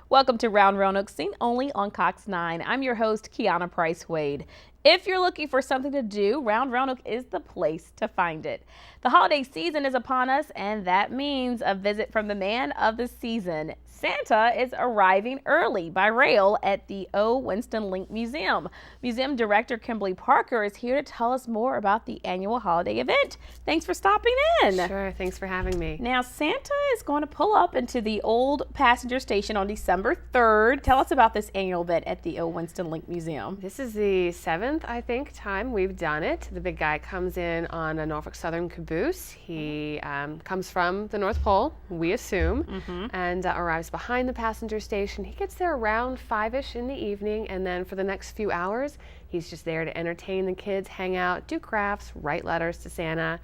Welcome to Round Roanoke, seen only on Cox 9. I'm your host, Kiana Price Wade. If you're looking for something to do, Round Roanoke is the place to find it. The holiday season is upon us, and that means a visit from the man of the season. Santa is arriving early by rail at the Winston Link Museum. Museum Director Kimberly Parker is here to tell us more about the annual holiday event. Thanks for stopping in. Sure, thanks for having me. Now, Santa is going to pull up into the old passenger station on December 3rd. Tell us about this annual event at the Winston Link Museum. This is the seventh, I think, time we've done it. The big guy comes in on a Norfolk Southern caboose. He comes from the North Pole, we assume, and arrives behind the passenger station. He gets there around 5-ish in the evening, and then for the next few hours, he's just there to entertain the kids, hang out, do crafts, write letters to Santa.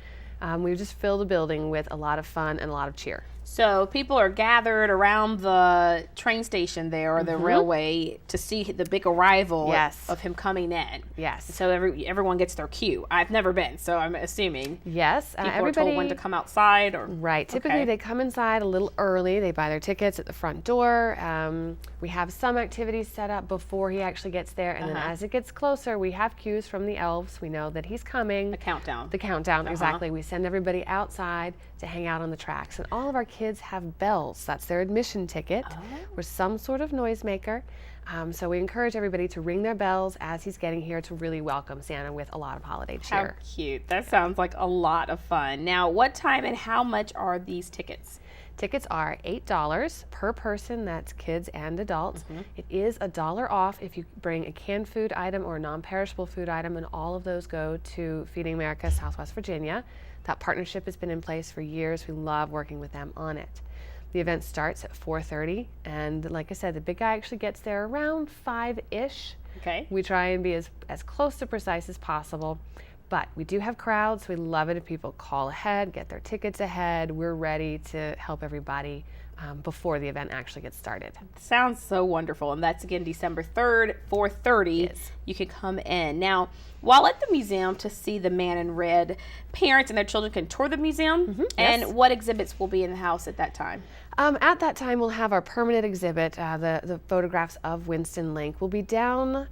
We just fill the building with a lot of fun and a lot of cheer. So people are gathered around the train station there or the railway to see the big arrival of him coming in. Yes. So everyone gets their cue. I've never been, so I'm assuming. Yes. People are told when to come outside. Right. Typically they come inside a little early. They buy their tickets at the front door. We have some activities set up before he actually gets there. And then as it gets closer, we have cues from the elves. We know that he's coming. The countdown. The countdown, exactly. We send everybody outside to hang out on the tracks. And all of our kids have bells. That's their admission ticket. Or some sort of noisemaker. So we encourage everybody to ring their bells as he's getting here to really welcome Santa with a lot of holiday cheer. How cute. That sounds like a lot of fun. Now, what time and how much are these tickets? Tickets are $8 per person, that's kids and adults. It is $1 off if you bring a canned food item or a non-perishable food item, and all of those go to Feeding America Southwest Virginia. That partnership has been in place for years. We love working with them on it. The event starts at 4:30, and like I said, the big guy actually gets there around 5-ish. Okay. We try and be as close to precise as possible. But we do have crowds, so we love it if people call ahead, get their tickets ahead. We're ready to help everybody before the event actually gets started. Sounds so wonderful. And that's again December 3rd, 4:30. Yes. You can come in. Now, while at the museum to see the man in red, parents and their children can tour the museum. And what exhibits will be in the house at that time? At that time, we'll have our permanent exhibit. The photographs of Winston Link will be down.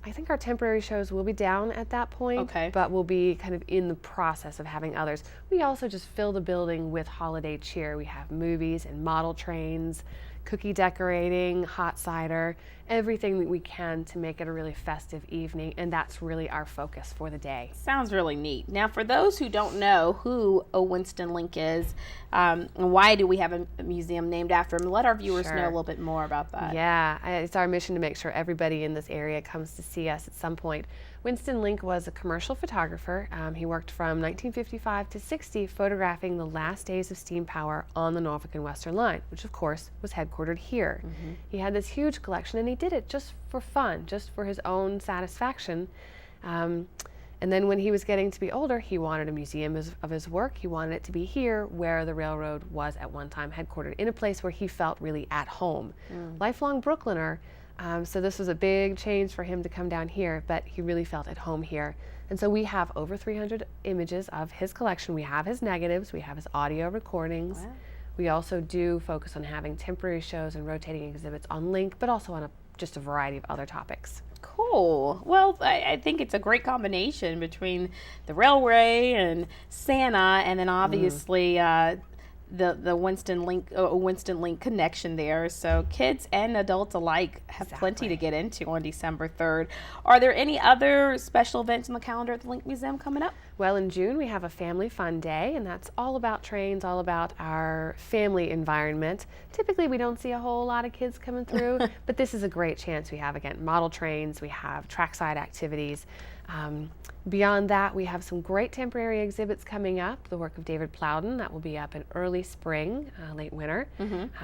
I think our temporary shows will be down at that point, but we'll be kind of in the process of having others. We also just fill the building with holiday cheer. We have movies and model trains, cookie decorating, hot cider, everything that we can to make it a really festive evening, and that's really our focus for the day. Sounds really neat. Now, for those who don't know who Winston Link is, why do we have a museum named after him? Let our viewers know a little bit more about that. Yeah, it's our mission to make sure everybody in this area comes to see us at some point. Winston Link was a commercial photographer. He worked from 1955 to 60 photographing the last days of steam power on the Norfolk and Western Line, which of course was headquartered here. He had this huge collection, and he did it just for fun, just for his own satisfaction. And then when he was getting to be older, he wanted a museum of his work. He wanted it to be here where the railroad was at one time headquartered, in a place where he felt really at home. Lifelong Brooklyner, so this was a big change for him to come down here, but he really felt at home here. And so we have over 300 images of his collection. We have his negatives, we have his audio recordings. Wow. We also do focus on having temporary shows and rotating exhibits on Link, but also on just a variety of other topics. Cool. Well, I think it's a great combination between the railway and Santa, and then obviously the Winston Link connection there. So kids and adults alike have plenty to get into on December 3rd. Are there any other special events on the calendar at the Link Museum coming up? Well, in June we have a family fun day, and that's all about trains, all about our family environment. Typically we don't see a whole lot of kids coming through, but this is a great chance. We have, again, model trains, we have trackside activities. Beyond that, we have some great temporary exhibits coming up. The work of David Plowden, that will be up in early spring, late winter.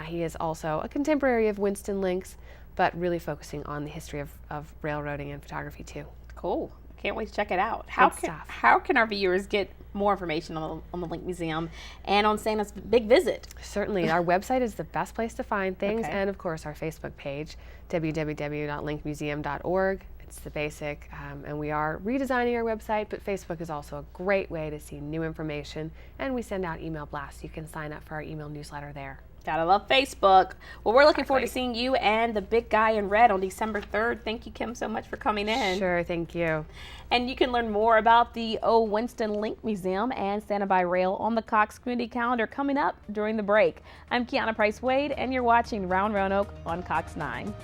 He is also a contemporary of Winston Link's, but really focusing on the history of railroading and photography too. Cool. Can't wait to check it out. How can our viewers get more information on the Link Museum and on Santa's big visit? Certainly. Our website is the best place to find things, and of course our Facebook page, www.linkmuseum.org. It's the basic, and we are redesigning our website, but Facebook is also a great way to see new information, and we send out email blasts. You can sign up for our email newsletter there. Gotta love Facebook. Well, we're looking forward to seeing you and the big guy in red on December 3rd. Thank you, Kim, so much for coming in. Sure, thank you. And you can learn more about the Winston Link Museum and Santa by Rail on the Cox Community Calendar coming up during the break. I'm Kiana Price Wade, and you're watching Round Roanoke on Cox 9.